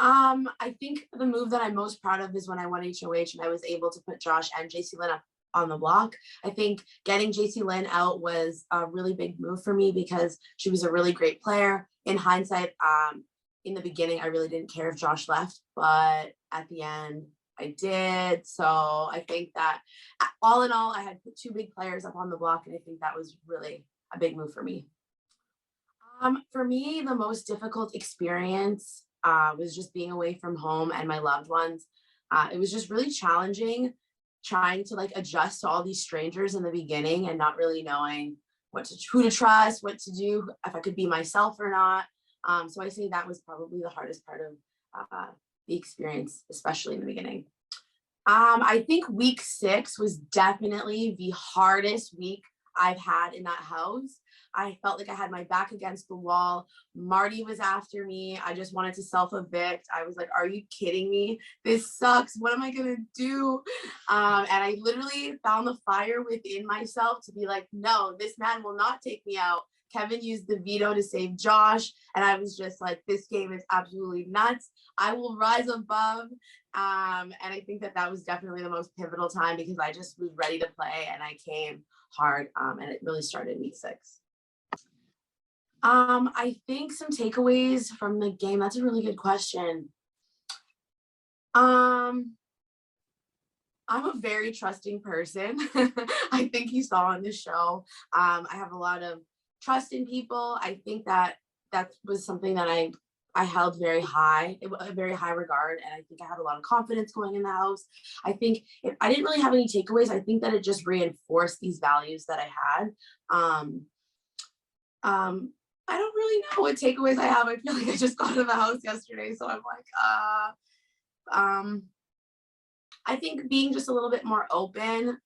I think the move that I'm most proud of is when I won HOH and I was able to put Josh and JC Lynn up on the block. I think getting JC Lynn out was a really big move for me because she was a really great player. In hindsight, in the beginning, I really didn't care if Josh left, but at the end, I did. So I think that all in all, I had put two big players up on the block, and I think that was really a big move for me. For me, the most difficult experience was just being away from home and my loved ones. It was just really challenging trying to like adjust to all these strangers in the beginning and not really knowing who to trust, what to do, if I could be myself or not. So I say that was probably the hardest part of the experience, especially in the beginning. I think week 6 was definitely the hardest week I've had in that house. I felt like I had my back against the wall. Marty was after me. I just wanted to self-evict. I was like, are you kidding me? This sucks. What am I going to do? And I literally found the fire within myself to be like, no, this man will not take me out. Kevin used the veto to save Josh. And I was just like, this game is absolutely nuts. I will rise above. And I think that was definitely the most pivotal time because I just was ready to play and I came hard. And it really started week 6. I think some takeaways from the game. That's a really good question. I'm a very trusting person. I think you saw on the show. I have a lot of trust in people. I think that was something that I held very high, a very high regard. And I think I had a lot of confidence going in the house. I think if I didn't really have any takeaways, I think that it just reinforced these values that I had. I don't really know what takeaways I have. I feel like I just got out of the house yesterday. So I'm like, I think being just a little bit more open,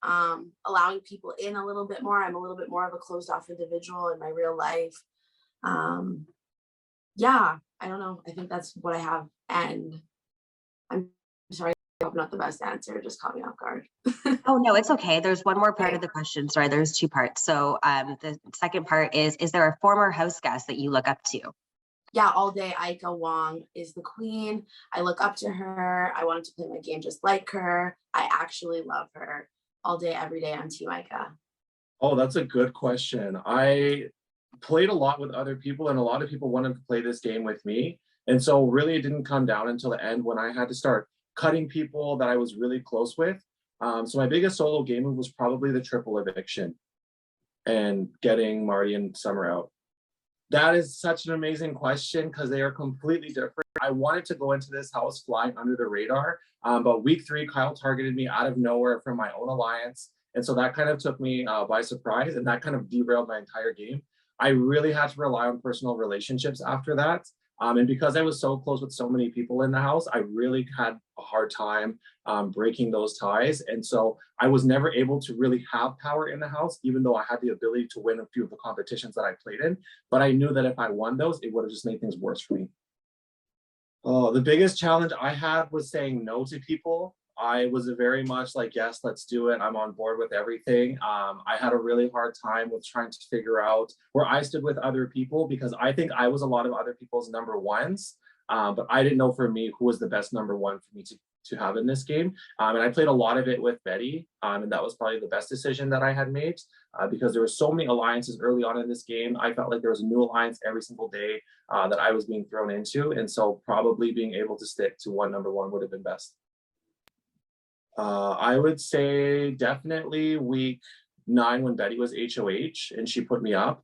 allowing people in a little bit more. I'm a little bit more of a closed off individual in my real life. Yeah, I don't know. I think that's what I have. And I'm sorry, I hope not the best answer. Just caught me off guard. Oh, no, it's okay. There's one more part Okay. of the question. Sorry, there's 2 parts. So the second part is there a former house guest that you look up to? Yeah, all day. Aika Wong is the queen. I look up to her. I wanted to play my game just like her. I actually love her. All day, every day on Team Aika. Oh, that's a good question. I played a lot with other people and a lot of people wanted to play this game with me. And so really it didn't come down until the end when I had to start cutting people that I was really close with. So my biggest solo game move was probably the triple eviction and getting Marty and Summer out. That is such an amazing question because they are completely different. I wanted to go into this house flying under the radar, but week 3, Kyle targeted me out of nowhere from my own alliance. And so that kind of took me by surprise and that kind of derailed my entire game. I really had to rely on personal relationships after that. And because I was so close with so many people in the house, I really had a hard time breaking those ties. And so I was never able to really have power in the house, even though I had the ability to win a few of the competitions that I played in. But I knew that if I won those, it would have just made things worse for me. Oh, the biggest challenge I had was saying no to people. I was very much like, yes, let's do it. I'm on board with everything. I had a really hard time with trying to figure out where I stood with other people because I think I was a lot of other people's number ones, but I didn't know for me who was the best number one for me to have in this game. And I played a lot of it with Betty, and that was probably the best decision that I had made because there were so many alliances early on in this game. I felt like there was a new alliance every single day that I was being thrown into. And so probably being able to stick to one number one would have been best. I would say definitely week 9 when Betty was HOH and she put me up.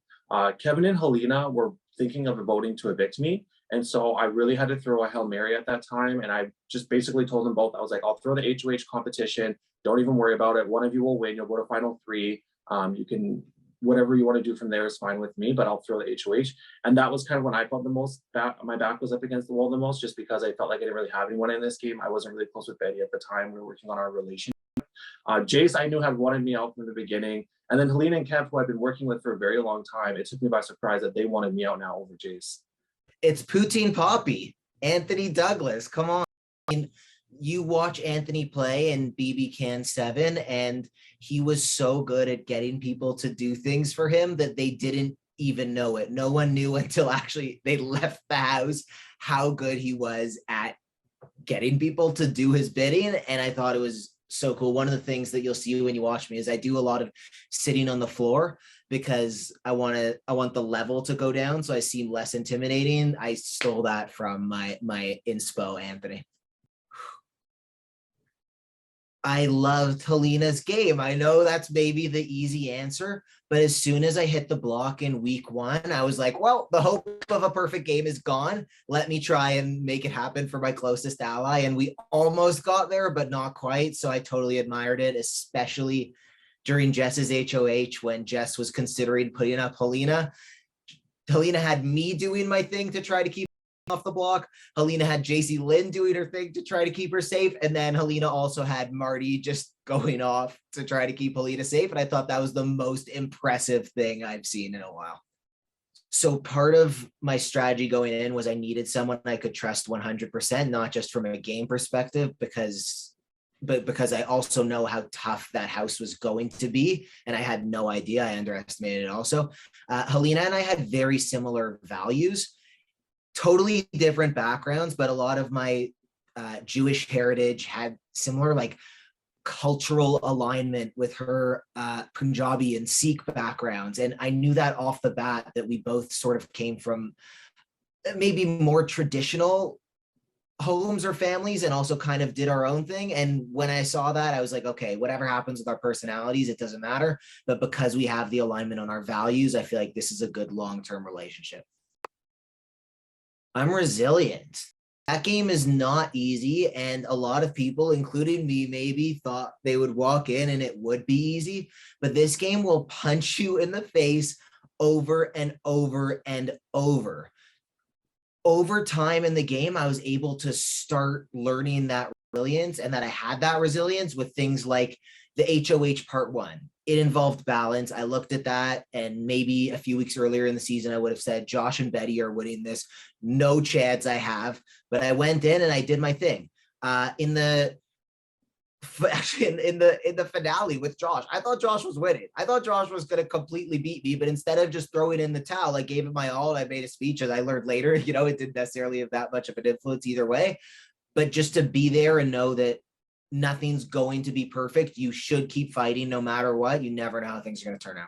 Kevin and Helena were thinking of voting to evict me. And so I really had to throw a Hail Mary at that time. And I just basically told them both, I was like, I'll throw the HOH competition. Don't even worry about it. One of you will win. You'll go to final 3. You can, whatever you want to do from there is fine with me, but I'll throw the HOH. And that was kind of when I felt the most, my back was up against the wall the most, just because I felt like I didn't really have anyone in this game. I wasn't really close with Betty at the time. We were working on our relationship. Jace, I knew had wanted me out from the beginning. And then Helena and Kev, who I've been working with for a very long time, it took me by surprise that they wanted me out now over Jace. It's Poutine Poppy, Anthony Douglas. Come on. You watch Anthony play in BBCAN10, and he was so good at getting people to do things for him that they didn't even know it. No one knew until actually they left the house how good he was at getting people to do his bidding. And I thought it was so cool. One of the things that you'll see when you watch me is I do a lot of sitting on the floor because I want the level to go down so I seem less intimidating. I stole that from my inspo, Anthony. I loved Helena's game. I know that's maybe the easy answer, but as soon as I hit the block in week 1, I was like, well, the hope of a perfect game is gone. Let me try and make it happen for my closest ally. And we almost got there, but not quite. So I totally admired it, especially during Jess's HOH when Jess was considering putting up Helena. Helena had me doing my thing to try to keep off the block. Helena had JC Lynn doing her thing to try to keep her safe. And then Helena also had Marty just going off to try to keep Helena safe. And I thought that was the most impressive thing I've seen in a while. So part of my strategy going in was I needed someone I could trust 100%, not just from a game perspective, because I also know how tough that house was going to be. And I had no idea. I underestimated it also. Helena and I had very similar values. Totally different backgrounds, but a lot of my Jewish heritage had similar like cultural alignment with her Punjabi and Sikh backgrounds. And I knew that off the bat that we both sort of came from maybe more traditional homes or families and also kind of did our own thing. And when I saw that, I was like, okay, whatever happens with our personalities, it doesn't matter. But because we have the alignment on our values, I feel like this is a good long-term relationship. I'm resilient. That game is not easy. And a lot of people, including me, maybe thought they would walk in and it would be easy. But this game will punch you in the face over and over and over. Over time in the game, I was able to start learning that resilience and that I had that resilience with things like the HOH part 1. It involved balance. I looked at that, and maybe a few weeks earlier in the season, I would have said Josh and Betty are winning this. No chance I have, but I went in and I did my thing. In the finale with Josh, I thought Josh was winning. I thought Josh was going to completely beat me, but instead of just throwing in the towel, I gave it my all. And I made a speech, as I learned later. It didn't necessarily have that much of an influence either way, but just to be there and know that nothing's going to be perfect. You should keep fighting no matter what. You never know how things are going to turn out.